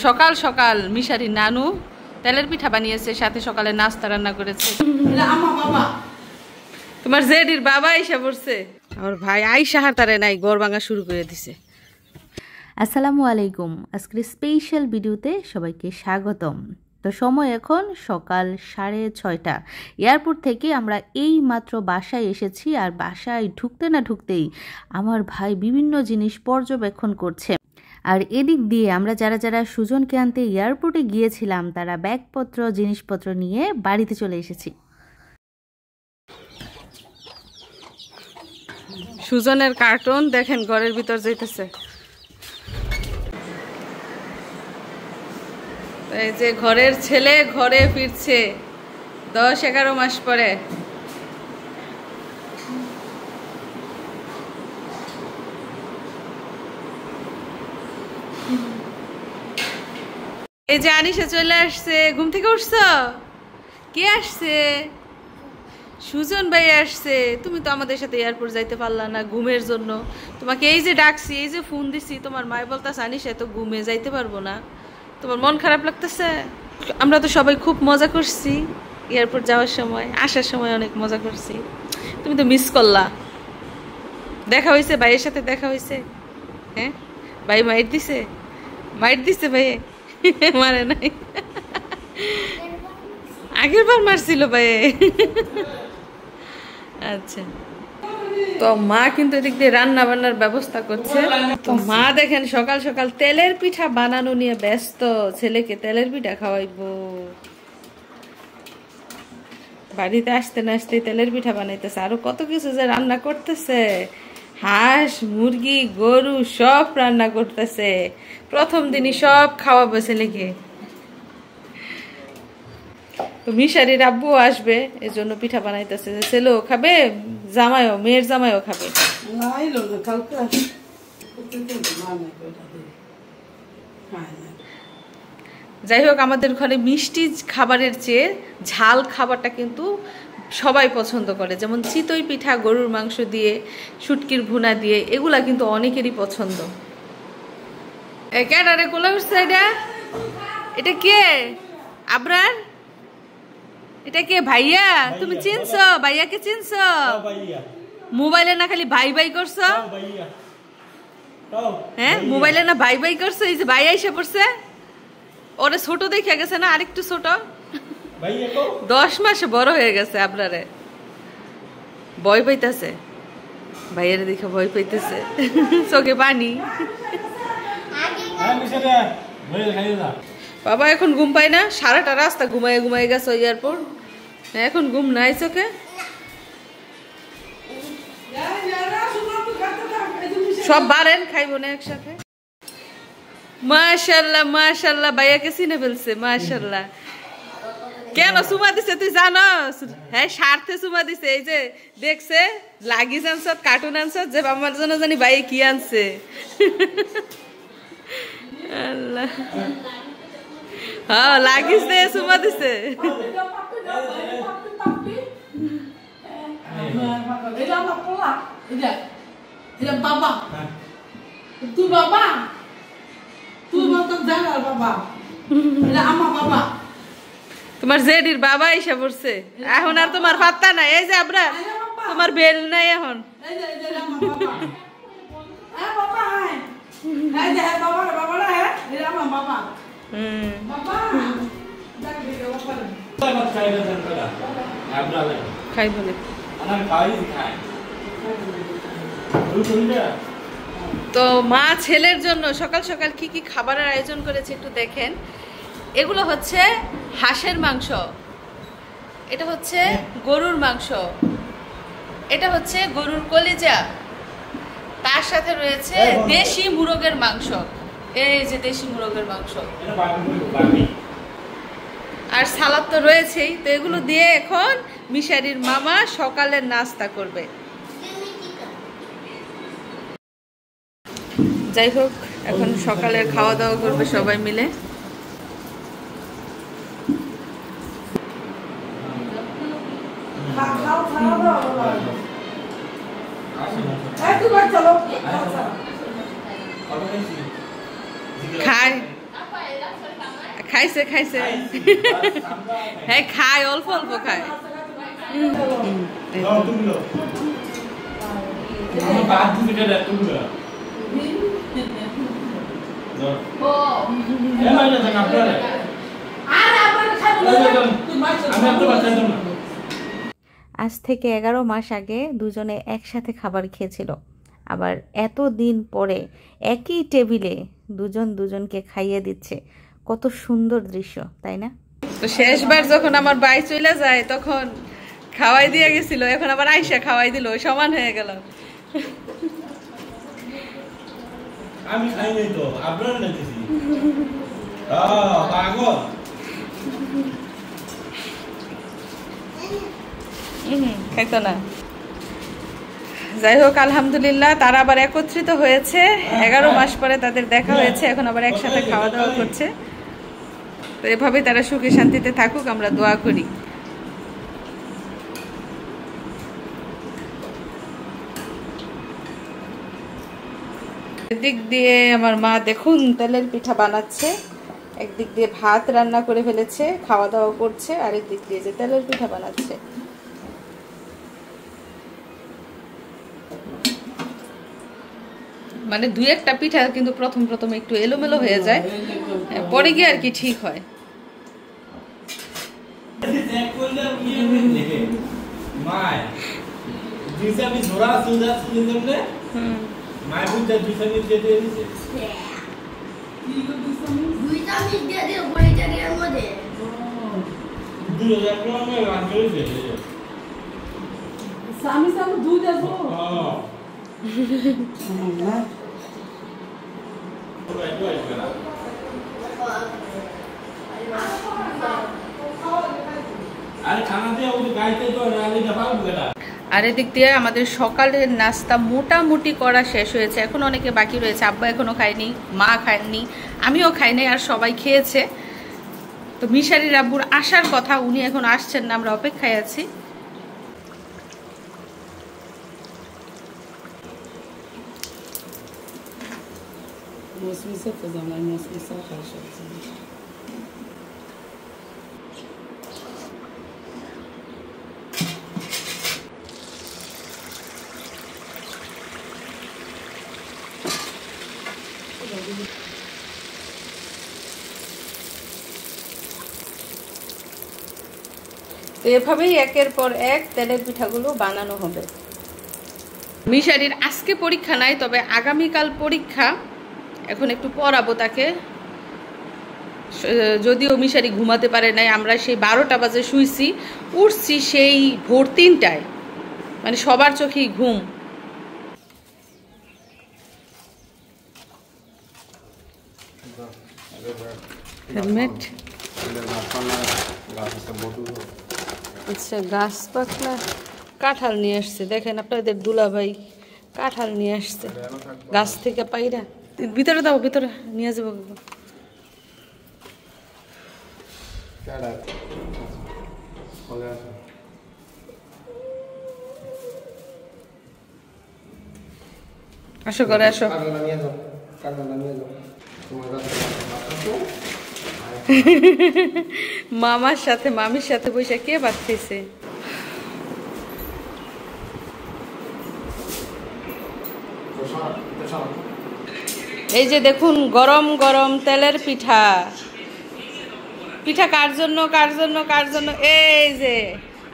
সকাল সকাল মিশারি নানু তেলের পিঠা বানিয়েছে, সাথে সকালে নাস্তা রান্না করেছে। তোমার জেডির বাবা আইসা পড়ছে, আমার ভাই আইসা হাতারে নাই গড় ভাঙা শুরু করে দিছে। আসসালামু আলাইকুম, আজকের স্পেশাল ভিডিওতে সবাইকে স্বাগতম। তো সময় এখন সকাল 6:30। এয়ারপোর্ট থেকে আমরা এই মাত্র বাসায় এসেছি, আর বাসায় ঢুকতে না ঢুকতেই আমার ভাই বিভিন্ন জিনিস পর্যবেক্ষণ করছে। আর এদিক দিয়ে আমরা যারা যারা সুজনকে আনতে এয়ারপোর্টে গিয়েছিলাম তারা ব্যাগপত্র জিনিসপত্র নিয়ে বাড়িতে চলে এসেছি। সুজনের কার্টুন দেখেন ঘরের ভিতর যাইতেছে। এই যে ঘরের ছেলে ঘরে ফিরছে 10-11 মাস পরে। এই যে আনিশা চলে আসছে, ঘুম থেকে উঠছো? কে আসছে? সুজন ভাই আসছে। তুমি তো আমাদের সাথে এয়ারপোর্ট যাইতে পারলা না ঘুমের জন্য। তোমাকে এই যে ডাকছি, এই যে ফোন দিছি, তোমার মায় বলতেছে আনিশা তো ঘুমে যাইতে পারবো না। তোমার মন খারাপ লাগতেছে? আমরা তো সবাই খুব মজা করছি এয়ারপোর্ট যাওয়ার সময়, আসার সময় অনেক মজা করছি। তুমি তো মিস করলা। দেখা হয়েছে ভাইয়ের সাথে, দেখা হয়েছে? হ্যাঁ, ভাই মাইট দিছে? মাইট দিছে ভাই? মারে নাই, আগের বার মারছিল ভাই। আচ্ছা, তো মা কিন্তু এদিক দিয়ে রান্না বান্নার ব্যবস্থা করছে। তো মা দেখেন সকাল সকাল তেলের পিঠা বানানো নিয়ে ব্যস্ত, ছেলেকে তেলের পিঠা খাওয়াইবো। বাড়িতে আসতে না আসতে তেলের পিঠা বানাইতেছে, আরো কত কিছু যে রান্না করতেছে। হাঁস মুরগি গরু সব রান্না করতেছে। প্রথম দিনই সব খাওয়াবো ছেলেকে। তো মিশারির আব্বু আসবে, এর জন্য পিঠা বানাইতেছে। ছেলেও খাবে, জামাইও, মেয়ের জামাইও খাবে। যাই হোক, আমাদের ঘরে মিষ্টি খাবারের চেয়ে ঝাল খাবারটা কিন্তু সবাই পছন্দ করে। যেমন চিতই পিঠা গরুর মাংস দিয়ে, শুটকির ভুনা দিয়ে, এগুলা কিন্তু অনেকেরই পছন্দ। ক্যাডারে কোলা উঠছে এটা? এটা কে? আবরার? এটা কে? ভাইয়া? তুমি চিনছো ভাইয়াকে? চিনছো? মোবাইলে না খালি ভাই ভাই করছো? হ্যাঁ, মোবাইলে না ভাই ভাই করছো? এই যে ভাই আইসা পড়ছে, ওরা ছোট দেখে গেছে না, আরেকটু ছোট, 10 মাসে বড় হয়ে গেছে। আপনারে ভয় পাইতেছে, ভাইয়ের দেখে ভয় পাইতেছে, চোখে পানি। বাবা এখন ঘুম পায় না, সারাটা রাস্তা ঘুমায় ঘুমায় গেছে এয়ারপোর্ট, এখন ঘুম নাই চোখে। সব বারেন খাইব না একসাথে। মাশাআল্লাহ মাশাআল্লাহ, ভাইয়াকে চিনে ফেলছে। মাশাআল্লাহ। কেন চুমা দিছে তুই জানোস? হ্যাঁ, স্বার্থে চুমা দিছে। এই যে দেখছে লাগিস আনছ, কার্টুন আনছ, যে আমার জন্য জানি ভাই কি আনছে। আল্লাহ, হ্যাঁ লাগিস দে, চুমা দিছে। তোমার জেডির বাবা আইসা পড়ছে, এখন আর তোমার পাত্তা নাই। এই যে আমরা, তোমার বেল নাই এখন। খাইব না। তো মা ছেলের জন্য সকাল সকাল কি কি খাবারের আয়োজন করেছে একটু দেখেন। এগুলো হচ্ছে হাঁসের মাংস, এটা হচ্ছে গরুর মাংস, এটা হচ্ছে গরুর কলিজা, তার সাথে রয়েছে দেশি মুরগের মাংস। এই যে দেশি মুরগের মাংস, আর সালাদ তো রয়েছেই। তো এগুলো দিয়ে এখন মিশারির মামা সকালের নাস্তা করবে। যাই হোক, এখন সকালের খাওয়া দাওয়া করবে সবাই মিলে। খায় খাইছে খাইছে হ্যাঁ খায় অল্প অল্প খায় আজ থেকে 11 মাস আগে দুজনে একসাথে খাবার খেয়েছিল, আবার এত দিন পরে একই টেবিলে দুজন দুজনকে খাইয়ে দিচ্ছে। কত সুন্দর দৃশ্য, তাই না? তো শেষবার যখন আমার ভাই চলে যায় তখন খাওয়াই দিয়ে গেছিল, এখন আবার আইসা খাওয়াই দিল, সমান হয়ে গেল। আমি খাই নাই তো, আপনারা নাকি পাগল। খাইতো না। যাই হোক, আলহামদুলিল্লাহ তারা আবার একত্রিত হয়েছে। 11 মাস পরে তাদের দেখা হয়েছে, এখন আবার একসাথে খাওয়া দাওয়া করছে। তো এভাবেই তারা সুখে শান্তিতে থাকুক, আমরা দোয়া করি। এদিক দিয়ে আমার মা দেখুন তেলের পিঠা বানাচ্ছে, একদিক দিয়ে ভাত রান্না করে ফেলেছে, খাওয়া দাওয়া করছে, আরেক দিক দিয়ে যে তেলের পিঠা বানাচ্ছে। মানে দুই একটা পিঠা কিন্তু প্রথম প্রথম একটু এলোমেলো হয়ে যায়, পরে গিয়ে আর কি ঠিক হয়। আর এদিক দিয়ে আমাদের সকালের নাস্তা মোটামুটি করা শেষ হয়েছে, এখন অনেকে বাকি রয়েছে। আব্বা এখনো খায়নি, মা খায়নি, আমিও খাইনি, আর সবাই খেয়েছে। তো মিশারির আব্বুর আসার কথা, উনি এখন আসছেন না, আমরা অপেক্ষায় আছি। তো এভাবেই একের পর এক তেলের পিঠাগুলো বানানো হবে। মিশারির আজকে পরীক্ষা নাই, তবে আগামীকাল পরীক্ষা। এখন একটু পড়াবো তাকে, যদিও মিশারি ঘুমাতে পারে নাই। আমরা সেই 12টা বাজে শুইছি, উঠছি সেই ভোর 3টায়, মানে সবার চোখেই ঘুম। হেলমেট, আচ্ছা গাছ পাকলা কাঁঠাল নিয়ে আসছে। দেখেন আপনাদের দুলাভাই কাঁঠাল নিয়ে আসছে গাছ থেকে পাইরা। ভিতরে দাও, ভিতরে নিয়ে যাবো। আসো করে আসো। মামার সাথে মামির সাথে বসে কে বাঁচতেছে। এই যে দেখুন গরম গরম তেলের পিঠা। পিঠা কার জন্য কার জন্য কার জন্য? এই যে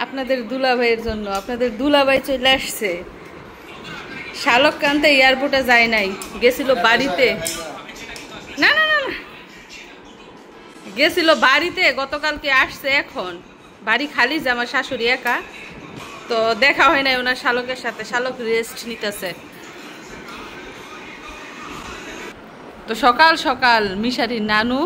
আপনাদের দুলাভাইয়ের জন্য। আপনাদের দুলাভাই চলে আসছে। শালক কান্তে এয়ারপোর্টে যায় নাই, গেছিল বাড়িতে। না না না, গেছিল বাড়িতে, গতকালকে আসছে। এখন বাড়ি খালি যে আমার শাশুড়ি একা, তো দেখা হয় নাই ওনার শালকের সাথে। শালক রেস্ট নিতেছে। তো সকাল সকাল মিশারির নানু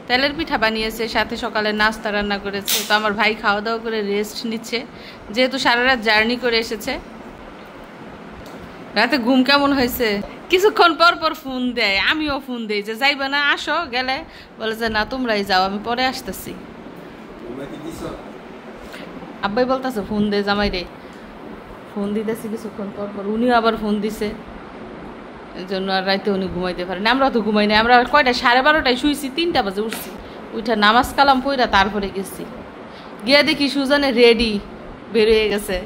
তেলের পিঠা বানিয়েছে, সাথে সকালে নাস্তা রান্না করেছে। তো আমার ভাই খাওয়া দাওয়া করে রেস্ট নিচ্ছে, যেহেতু সারা রাত জার্নি করে এসেছে। রাতে ঘুম কেমন হয়েছে? কিছুক্ষণ পর পর ফোন দেয়, আমিও ফোন দিই যে যাইবে না, আসো। গেলে বলে যে না তোমরাই যাও, আমি পরে আসতেছি। আব্বাই বলতেছে ফোন দে জামাই রে। ফোন দিতেছি কিছুক্ষণ পর পর, উনিও আবার ফোন দিছে। এই জন্য আর রাইতে উনি ঘুমাইতে পারেন। আমরা তো ঘুমাই না, আমরা কয়টা 12:30টায় শুয়েছি, 3টা বাজে উঠছি। ওইটা নামাজ কালাম পইরা তারপরে গেছি, গিয়া দেখি সুজনে রেডি বেরিয়ে গেছে।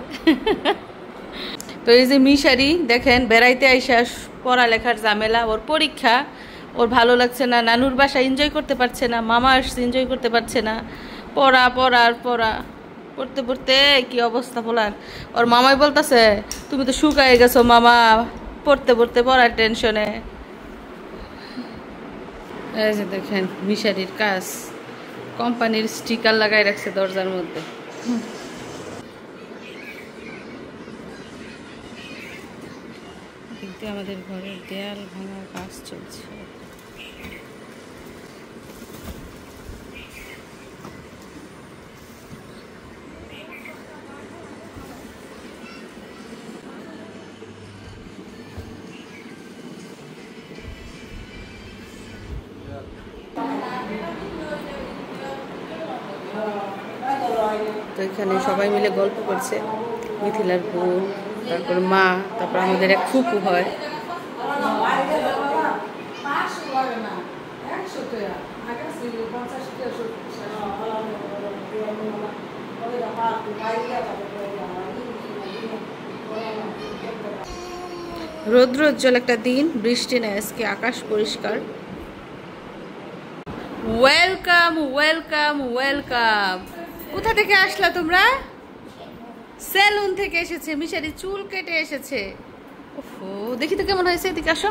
তো এই যে মিশারি দেখেন বেড়াইতে আইসা পড়ালেখার ঝামেলা, ওর পরীক্ষা, ওর ভালো লাগছে না, নানুর বাসা এনজয় করতে পারছে না, মামা আসছে এনজয় করতে পারছে না, পড়া পড়ার পড়া পড়তে পড়তে কি অবস্থা বলার। ওর মামাই বলতেছে তুমি তো শুকায় গেছো মামা পড়তে পড়তে পড়ার টেনশনে। এই যে দেখেন মিশারির কাজ, কোম্পানির স্টিকার লাগাই রাখছে দরজার মধ্যে। কিন্তু আমাদের ঘরের দেয়াল ভাঙার কাজ চলছে। তো এখানে সবাই মিলে গল্প করছে, মিথিলার বোন, তারপর মা, তারপর আমাদের এক ফুপু হয়। রৌদ্রোজ্জ্বল একটা দিন, বৃষ্টি নেই আজকে, আকাশ পরিষ্কার। Welcome welcome welcome. কোথা থেকে আসলা তোমরা? সেলুন থেকে এসেছে, মিশারি চুল কেটে এসেছে। ওহো, দেখি তো কেমন হয়েছে, এদিকে আসো।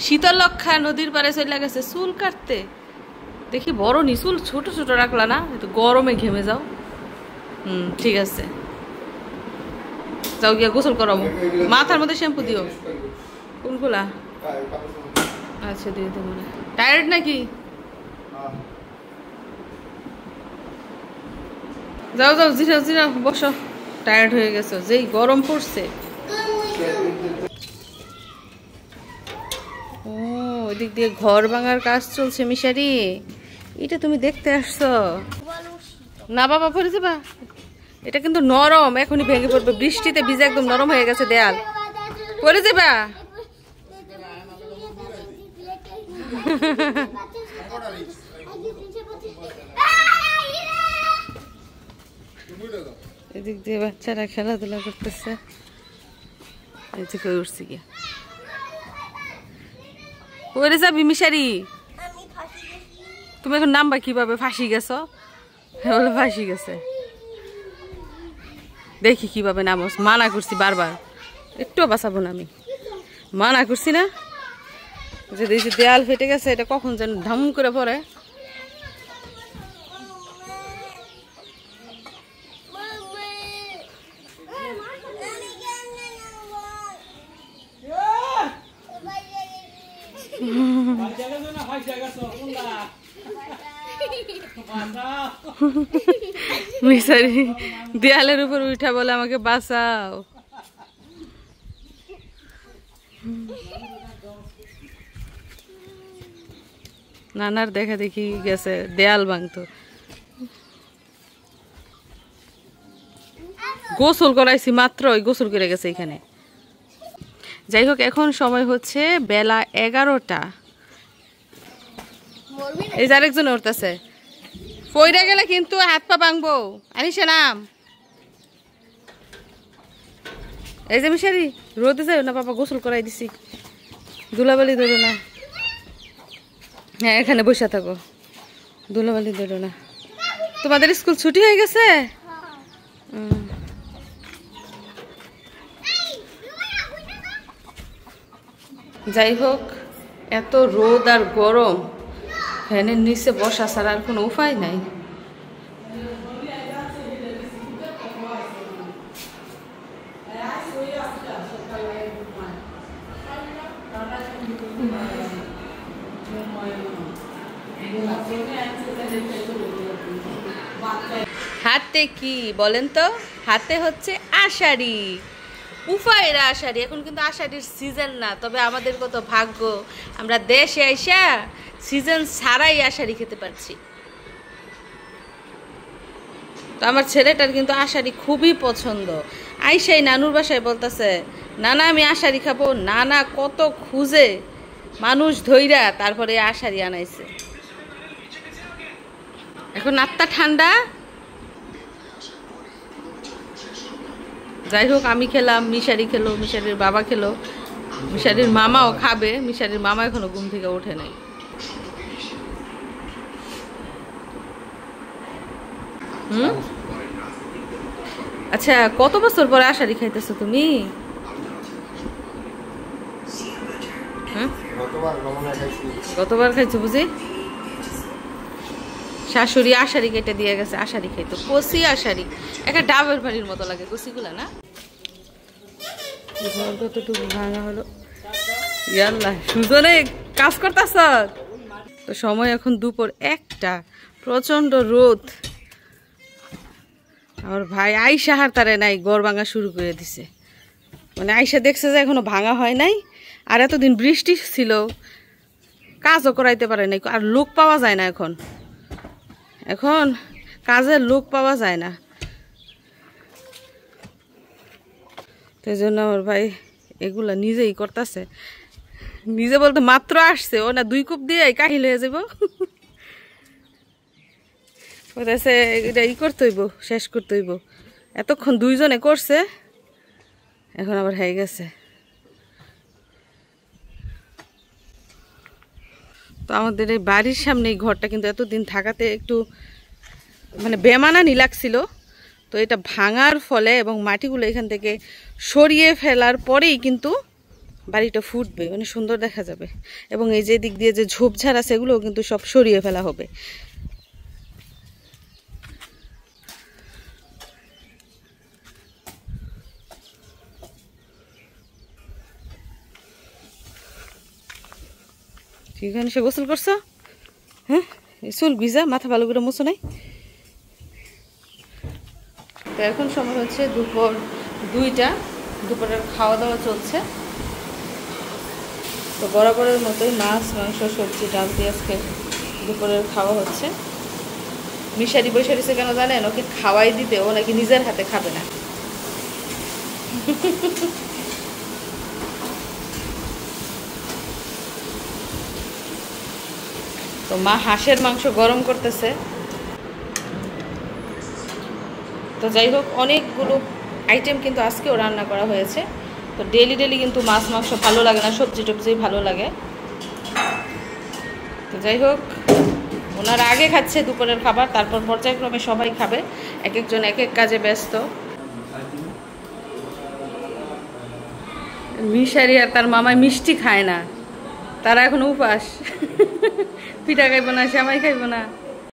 শীতলক্ষা নদীর পাড়ে চলে গেছে চুল কাটতে। দেখি বড় নি চুল, ছোট ছোট রাখলা না, একটু গরমে ঘেমে যাও। ঠিক আছে, যাও গিয়া গোসল করাবো। মাথার মধ্যে শ্যাম্পু দিও। কোনগুলা? আচ্ছা দিয়ে দেবো। টায়ার্ড নাকি? যাও যাও, জিরাও জিরাও, বসো। টায়ার্ড হয়ে গেছো, যেই গরম পড়ছে। ও, ওইদিক দিয়ে ঘর ভাঙার কাজ চলছে মিশারি, এটা তুমি দেখতে আসছো না? বাবা পড়ে যাবা, এটা কিন্তু নরম, এখনই ভেঙে পড়বে, বৃষ্টিতে ভিজে একদম নরম হয়ে গেছে দেয়াল, পড়ে যাবা। এদিক দিয়ে বাচ্চারা খেলাধুলা করতেছে। উঠছি গিয়া, পড়ে যাবি মিশারি। তুমি এখন নামবা কিভাবে? ফাঁসি গেছো, বলে ফাঁসি গেছে। দেখি কিভাবে নামস, মানা করছি বারবার, একটুও বাঁচাবো না আমি, মানা করছি না। যে দেখছি দেয়াল ফেটে গেছে, এটা কখন যেন ধাম করে পড়ে। মিশারি দেয়ালের উপর উঠা বলে আমাকে বাঁচাও। নানার দেখা দেখি গেছে দেয়াল ভাঙতো, গোসল করাইছি মাত্র, গোসল করে গেছে এখানে। যাই হোক, এখন সময় হচ্ছে বেলা 11টা। এই যে আরেকজন উঠতেছে, পইরা গেলে কিন্তু হাত পা ভাঙবো। আনিসে নাম। এই যে মিশারি, রোদে যাও না, বাবা গোসল করাই দিছি, ধুলাবালি ধরো না। হ্যাঁ, এখানে বসে থাকো, ধুলাবালি ধরো না। তোমাদের স্কুল ছুটি হয়ে গেছে? যাই হোক, এত রোদ আর গরম, ফ্যানের নিচে বসা ছাড়া আর কোনো উপায় নাই। হাতে কি বলেন তো? হাতে হচ্ছে আষাঢ়ি, উফায়রা আষাঢ়ি। এখন কিন্তু আষাঢ়ির সিজন না, তবে আমাদের কত ভাগ্য, আমরা দেশে আইসা সিজন ছাড়াই আষাঢ়ি খেতে পারছি। তো আমার ছেলেটার কিন্তু আষাঢ়ি খুবই পছন্দ। আইসাই নানুর বাসায় বলতেছে, নানা আমি আষাঢ়ি খাবো। নানা কত খুঁজে মানুষ ধইরা তারপরে আষাঢ়ি আনাইছে। এখন নাত্তা ঠান্ডা। যাই হোক, আমি খেলাম, মিশারি খেলো, মিশারির বাবা খেলো, মিশারির মামাও খাবে। মিশারির মামা এখনো ঘুম থেকে ওঠে নাই। আচ্ছা, কত বছর পরে আষাঢ়ি খাইতেছো তুমি? গতবার খাইছো বুঝি? শাশুড়ি আষাঢ়ি কেটে দিয়ে গেছে, আষাঢ়ি খাইতো, কচি আষাঢ়ি, একটা ডাবের বাড়ির মতো লাগে কচিগুলা না? কতটুকু ভাঙা হলো। ইয়াল্লাহ, সুজনে কাজ করতেছ তো? সময় এখন দুপুর 1টা, প্রচন্ড রোদ। আমার ভাই আইসা হার তারে নাই, গড় ভাঙা শুরু করে দিছে। মানে আইসা দেখছে যে এখনো ভাঙা হয় নাই, আর এতদিন বৃষ্টি ছিল, কাজও করাইতে পারে নাই, আর লোক পাওয়া যায় না এখন। এখন কাজের লোক পাওয়া যায় না, তো জন্য আমার ভাই এগুলা নিজেই করতেছে। নিজে বলতে মাত্র আসছে, ও না 2 কোপ দিয়ে কাহিল হয়ে যাব। বলতেছে এটা করতে হইব, শেষ করতে হইব। এতক্ষণ 2 জনে করছে, এখন আবার হয়ে গেছে। তো আমাদের এই বাড়ির সামনে এই ঘরটা কিন্তু এতদিন থাকাতে একটু মানে বেমানানি লাগছিল। তো এটা ভাঙার ফলে এবং মাটিগুলো এখান থেকে সরিয়ে ফেলার পরেই কিন্তু বাড়িটা ফুটবে, মানে সুন্দর দেখা যাবে। এবং এই যে দিক দিয়ে যে ঝোপঝাড় আছে এগুলোও কিন্তু সব সরিয়ে ফেলা হবে। এখানে সে গোসল করছো? হ্যাঁ, চুল ভিজা, মাথা ভালো করে মুছো নাই। তো এখন সময় হচ্ছে দুপুর 2টা, দুপুরের খাওয়া দাওয়া চলছে। তো বরাবরের মতোই মাছ, মাংস, সবজি, ডাল দিয়ে আজকে দুপুরের খাওয়া হচ্ছে। মিশারি বৈশারিছে কেন জানেন? ওকে খাওয়াই দিতে, ও নাকি নিজের হাতে খাবে না। তো মা হাঁসের মাংস গরম করতেছে। তো যাই হোক, অনেকগুলো আইটেম কিন্তু আজকেও রান্না করা হয়েছে। তো ডেলি কিন্তু মাছ মাংস ভালো লাগে না, সবজি টবজি ভালো লাগে। তো যাই হোক, ওনারা আগে খাচ্ছে দুপুরের খাবার, তারপর পর্যায়ক্রমে সবাই খাবে। এক একজন এক এক কাজে ব্যস্ত। মিশারি আর তার মামায় মিষ্টি খায় না, তারা এখন উপাস। পিঠা খাইব না, সেমাই খাইব না।